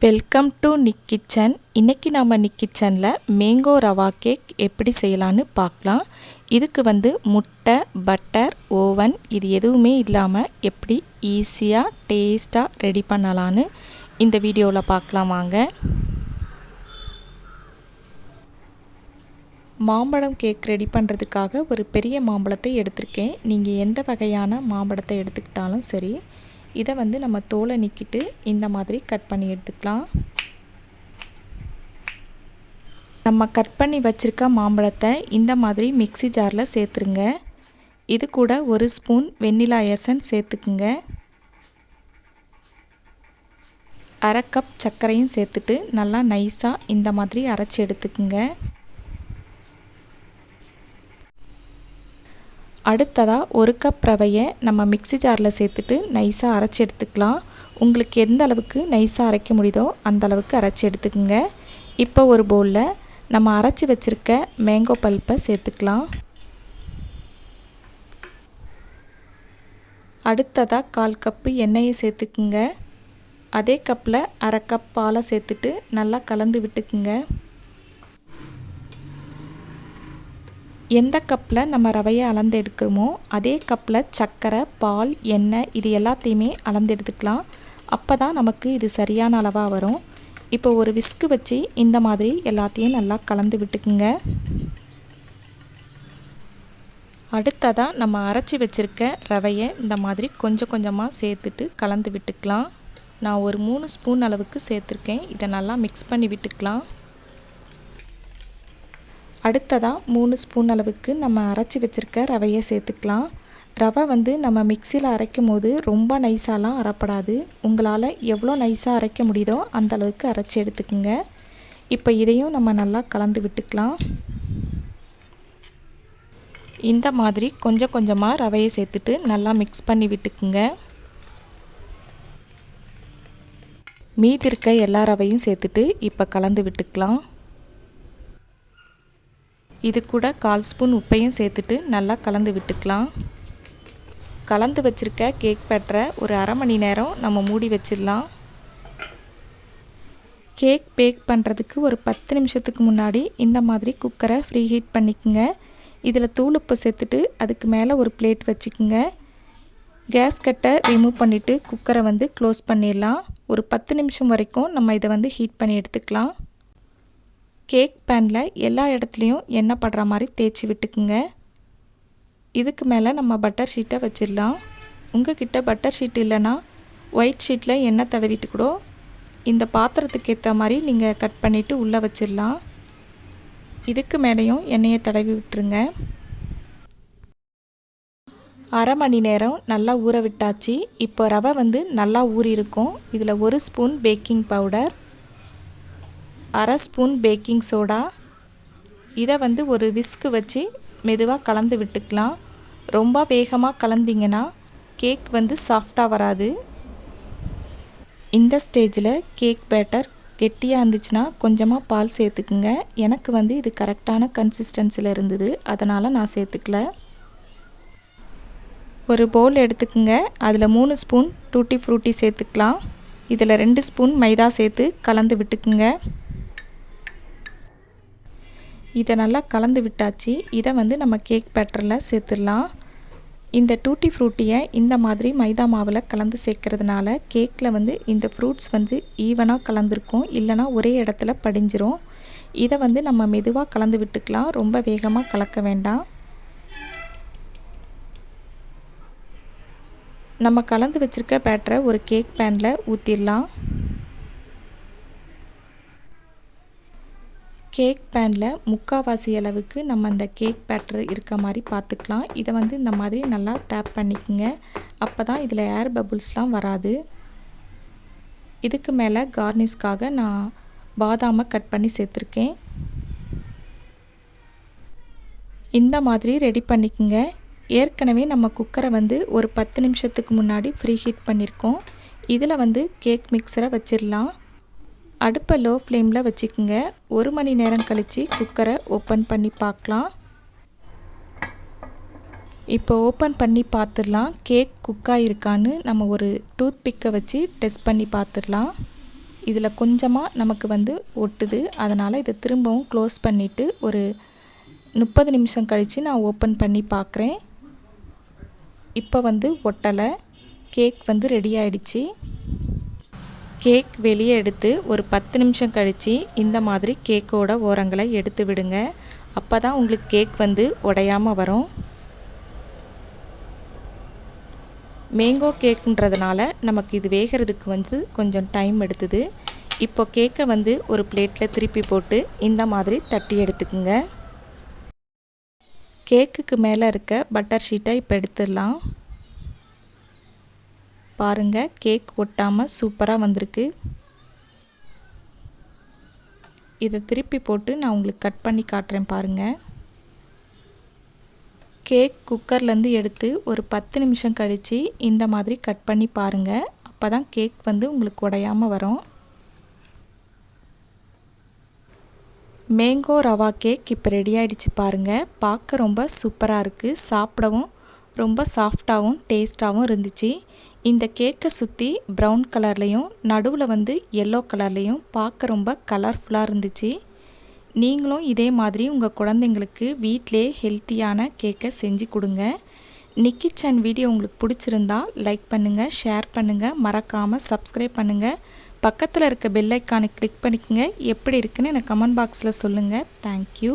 Welcome to Nick kitchen. இன்றைக்கி நம்ம நிக் கிச்சனில் மேங்கோ ரவா கேக் எப்படி செய்யலான்னு பார்க்கலாம். இதுக்கு முட்டை, பட்டர், ஓவன் இது எதுவுமே இல்லாமல் எப்படி ஈஸியாக டேஸ்ட்டாக ரெடி பண்ணலான்னு இந்த வீடியோவில் பார்க்கலாம் வாங்க. மாம்பழம் கேக் ரெடி பண்ணுறதுக்காக ஒரு பெரிய மாம்பழத்தை எடுத்திருக்கேன். நீங்கள் எந்த வகையான மாம்பழத்தை எடுத்துக்கிட்டாலும் சரி, இதை நம்ம தோலை நீக்கிட்டு இந்த மாதிரி கட் பண்ணி எடுத்துக்கலாம். நம்ம கட் பண்ணி வச்சுருக்க மாம்பழத்தை இந்த மாதிரி மிக்ஸி ஜாரில் சேர்த்துருங்க. இது கூட ஒரு ஸ்பூன் வெண்ணிலா எசன்ஸ் சேர்த்துக்குங்க. அரை கப் சர்க்கரையும் சேர்த்துட்டு நல்லா நைஸாக இந்த மாதிரி அரைச்சி எடுத்துக்குங்க. அடுத்ததாக ஒரு கப் ரவையை நம்ம மிக்ஸி ஜாரில் சேர்த்துட்டு நைஸாக அரைச்சி எடுத்துக்கலாம். உங்களுக்கு எந்த அளவுக்கு நைஸாக அரைக்க முடியுதோ அந்த அளவுக்கு அரைச்சி எடுத்துக்கோங்க. இப்போ ஒரு பவுலில் நம்ம அரைச்சி வச்சுருக்க மேங்கோ பல்ப்பை சேர்த்துக்கலாம். அடுத்ததாக 1/4 கப்பு எண்ணெயை சேர்த்துக்குங்க. அதே கப்பில் அரை கப் பாலை சேர்த்துட்டு நல்லா கலந்து விட்டுக்குங்க. எந்த கப்பில் நம்ம ரவையை அளந்து எடுக்கிறோமோ அதே கப்பில் சர்க்கரை, பால், எண்ணெய் இது எல்லாத்தையுமே அளந்து எடுத்துக்கலாம். அப்போ தான் நமக்கு இது சரியான அளவாக வரும். இப்போ ஒரு விஸ்கு வச்சு இந்த மாதிரி எல்லாத்தையும் நல்லா கலந்து விட்டுக்குங்க. அடுத்ததாக நம்ம அரைச்சி வச்சுருக்க ரவையை இந்த மாதிரி கொஞ்சம் கொஞ்சமாக சேர்த்துட்டு கலந்து விட்டுக்கலாம். நான் ஒரு 3 ஸ்பூன் அளவுக்கு சேர்த்துருக்கேன். இதை நல்லா மிக்ஸ் பண்ணி விட்டுக்கலாம். அடுத்ததாக 3 ஸ்பூன் அளவுக்கு நம்ம அரைச்சி வச்சுருக்க ரவையை சேர்த்துக்கலாம். ரவை நம்ம மிக்சியில் அரைக்கும் போது ரொம்ப நைஸாலாம் அரைப்படாது. உங்களால் எவ்வளோ நைஸாக அரைக்க முடியுதோ அந்த அளவுக்கு அரைச்சி எடுத்துக்குங்க. இப்போ இதையும் நம்ம நல்லா கலந்து விட்டுக்கலாம். இந்த மாதிரி கொஞ்சம் கொஞ்சமாக ரவையை சேர்த்துட்டு நல்லா மிக்ஸ் பண்ணி விட்டுக்குங்க. மீதி இருக்க எல்லா ரவையும் சேர்த்துட்டு இப்போ கலந்து விட்டுக்கலாம். இது கூட 1/4 ஸ்பூன் உப்பையும் சேர்த்துட்டு நல்லா கலந்து விட்டுக்கலாம். கலந்து வச்சுருக்க கேக் பேட்டரை ஒரு அரை மணி நேரம் நம்ம மூடி வச்சிடலாம். கேக் பேக் பண்ணுறதுக்கு ஒரு 10 நிமிஷத்துக்கு முன்னாடி இந்த மாதிரி குக்கரை ஃப்ரீ ஹீட் பண்ணிக்கோங்க. இதில் தூள் உப்பு சேர்த்துட்டு அதுக்கு மேலே ஒரு பிளேட் வச்சுக்கோங்க. கேஸ் கட்டை ரிமூவ் பண்ணிவிட்டு குக்கரை க்ளோஸ் பண்ணிடலாம். ஒரு 10 நிமிஷம் வரைக்கும் நம்ம இதை ஹீட் பண்ணி எடுத்துக்கலாம். கேக் பேனில் எல்லா இடத்துலையும் எண்ணெய் படுற மாதிரி தேய்ச்சி விட்டுக்குங்க. இதுக்கு மேலே நம்ம பட்டர் ஷீட்டை வச்சிடலாம். உங்ககிட்ட பட்டர் ஷீட் இல்லைன்னா ஒயிட் ஷீட்டில் எண்ணெய் தடவிட்டு கூட இந்த பாத்திரத்துக்கு ஏற்ற மாதிரி நீங்கள் கட் பண்ணிவிட்டு உள்ளே வச்சிடலாம். இதுக்கு மேலேயும் எண்ணெயை தடவி விட்டுருங்க. அரை மணி நேரம் நல்லா ஊற விட்டாச்சு. இப்போ ரவை நல்லா ஊறி இருக்கும். இதில் 1 ஸ்பூன் பேக்கிங் பவுடர், அரை ஸ்பூன் பேக்கிங் சோடா, இதை ஒரு விஸ்கு வச்சு மெதுவாக கலந்து விட்டுக்கலாம். ரொம்ப வேகமாக கலந்திங்கன்னா கேக் சாஃப்டாக வராது. இந்த ஸ்டேஜில் கேக் பேட்டர் கெட்டியாக இருந்துச்சுன்னா கொஞ்சமாக பால் சேர்த்துக்குங்க. எனக்கு இது கரெக்டான கன்சிஸ்டன்சியில் இருந்தது, அதனால் நான் சேர்த்துக்கல. ஒரு பவுல் எடுத்துக்குங்க. அதில் 3 ஸ்பூன் டூட்டி ஃப்ரூட்டி சேர்த்துக்கலாம். இதில் 2 ஸ்பூன் மைதா சேர்த்து கலந்து விட்டுக்குங்க. இதை நல்லா கலந்து விட்டாச்சு. இதை நம்ம கேக் பேட்டரில் சேர்த்துடலாம். இந்த டூட்டி ஃப்ரூட்டியை இந்த மாதிரி மைதா மாவில் கலந்து சேர்க்கறதுனால கேக்கில் இந்த ஃப்ரூட்ஸ் ஈவனாக கலந்துருக்கும், இல்லைனா ஒரே இடத்துல படிஞ்சிரும். இதை நம்ம மெதுவாக கலந்து விட்டுக்கலாம். ரொம்ப வேகமாக கலக்க வேண்டாம். நம்ம கலந்து வச்சுருக்க பேட்டரை ஒரு கேக் பேனில் ஊற்றிடலாம். கேக் பேனில் 3/4 அளவுக்கு நம்ம அந்த கேக் பேட்டர் இருக்க மாதிரி பார்த்துக்கலாம். இதை இந்த மாதிரி நல்லா டேப் பண்ணிக்கோங்க. அப்போ தான் இதில் ஏர் பபுள்ஸ்லாம் வராது. இதுக்கு மேலே கார்னிஷ்காக நான் பாதாமை கட் பண்ணி சேர்த்துருக்கேன். இந்த மாதிரி ரெடி பண்ணிக்கோங்க. ஏற்கனவே நம்ம குக்கரை ஒரு 10 நிமிஷத்துக்கு முன்னாடி ஃப்ரீ ஹீட் பண்ணியிருக்கோம். இதில் கேக் மிக்சரை வச்சிடலாம். அடுப்பை லோ ஃப்ளேமில் வச்சுக்கோங்க. 1 மணி நேரம் கழித்து குக்கரை ஓப்பன் பண்ணி பார்க்கலாம். இப்போ ஓப்பன் பண்ணி பார்த்துடலாம் கேக் குக்காக இருக்கான்னு நம்ம ஒரு டூத் பிக்கை வச்சு டெஸ்ட் பண்ணி பார்த்துடலாம். இதில் கொஞ்சமாக நமக்கு வந்து ஒட்டுது. அதனால் இதை திரும்பவும் க்ளோஸ் பண்ணிவிட்டு ஒரு 30 நிமிஷம் கழித்து நான் ஓப்பன் பண்ணி பார்க்குறேன். இப்போ வந்து ஒட்டலை. கேக் வந்து ரெடி ஆயிடுச்சு. கேக் வெளியே எடுத்து ஒரு 10 நிமிஷம் கழித்து இந்த மாதிரி கேக்கோட ஓரங்களை எடுத்து விடுங்க. அப்போ தான் உங்களுக்கு கேக் வந்து உடையாமல் வரும். மேங்கோ கேக்குன்றதுனால நமக்கு இது வேகிறதுக்கு வந்து கொஞ்சம் டைம் எடுத்துது. இப்போ கேக்கை வந்து ஒரு பிளேட்டில் திருப்பி போட்டு இந்த மாதிரி தட்டி எடுத்துக்குங்க. கேக்குக்கு மேலே இருக்க பட்டர் ஷீட்டை இப்போ எடுத்துடலாம். பாருங்கள், கேக் ஒட்டாமல் சூப்பராக வந்திருக்கு. இதை திருப்பி போட்டு நான் உங்களுக்கு கட் பண்ணி காட்டுறேன் பாருங்கள். கேக் குக்கர்லேருந்து எடுத்து ஒரு 10 நிமிஷம் கழித்து இந்த மாதிரி கட் பண்ணி பாருங்கள். அப்போ தான் கேக் வந்து உங்களுக்கு உடையாமல் வரும். மேங்கோ ரவா கேக் இப்போ ரெடி ஆகிடுச்சு பாருங்கள். பார்க்க ரொம்ப சூப்பராக இருக்குது. சாப்பிடவும் ரொம்ப சாஃப்டாகவும் டேஸ்ட்டாகவும் இருந்துச்சு. இந்த கேக்கை சுற்றி ப்ரௌன் கலர்லேயும் நடுவில் வந்து எல்லோ கலர்லேயும் பார்க்க ரொம்ப கலர்ஃபுல்லாக இருந்துச்சு. நீங்களும் இதே மாதிரி உங்கள் குழந்தைங்களுக்கு வீட்டிலே ஹெல்த்தியான கேக்கை செஞ்சு கொடுங்க. நிக்கி சேனல் வீடியோ உங்களுக்கு பிடிச்சிருந்தா லைக் பண்ணுங்கள், ஷேர் பண்ணுங்கள், மறக்காமல் சப்ஸ்கிரைப் பண்ணுங்கள். பக்கத்தில் இருக்க பெல் ஐக்கானை கிளிக் பண்ணிக்கோங்க. எப்படி இருக்குன்னு எனக்கு கமெண்ட் பாக்ஸில் சொல்லுங்கள். தேங்க்யூ.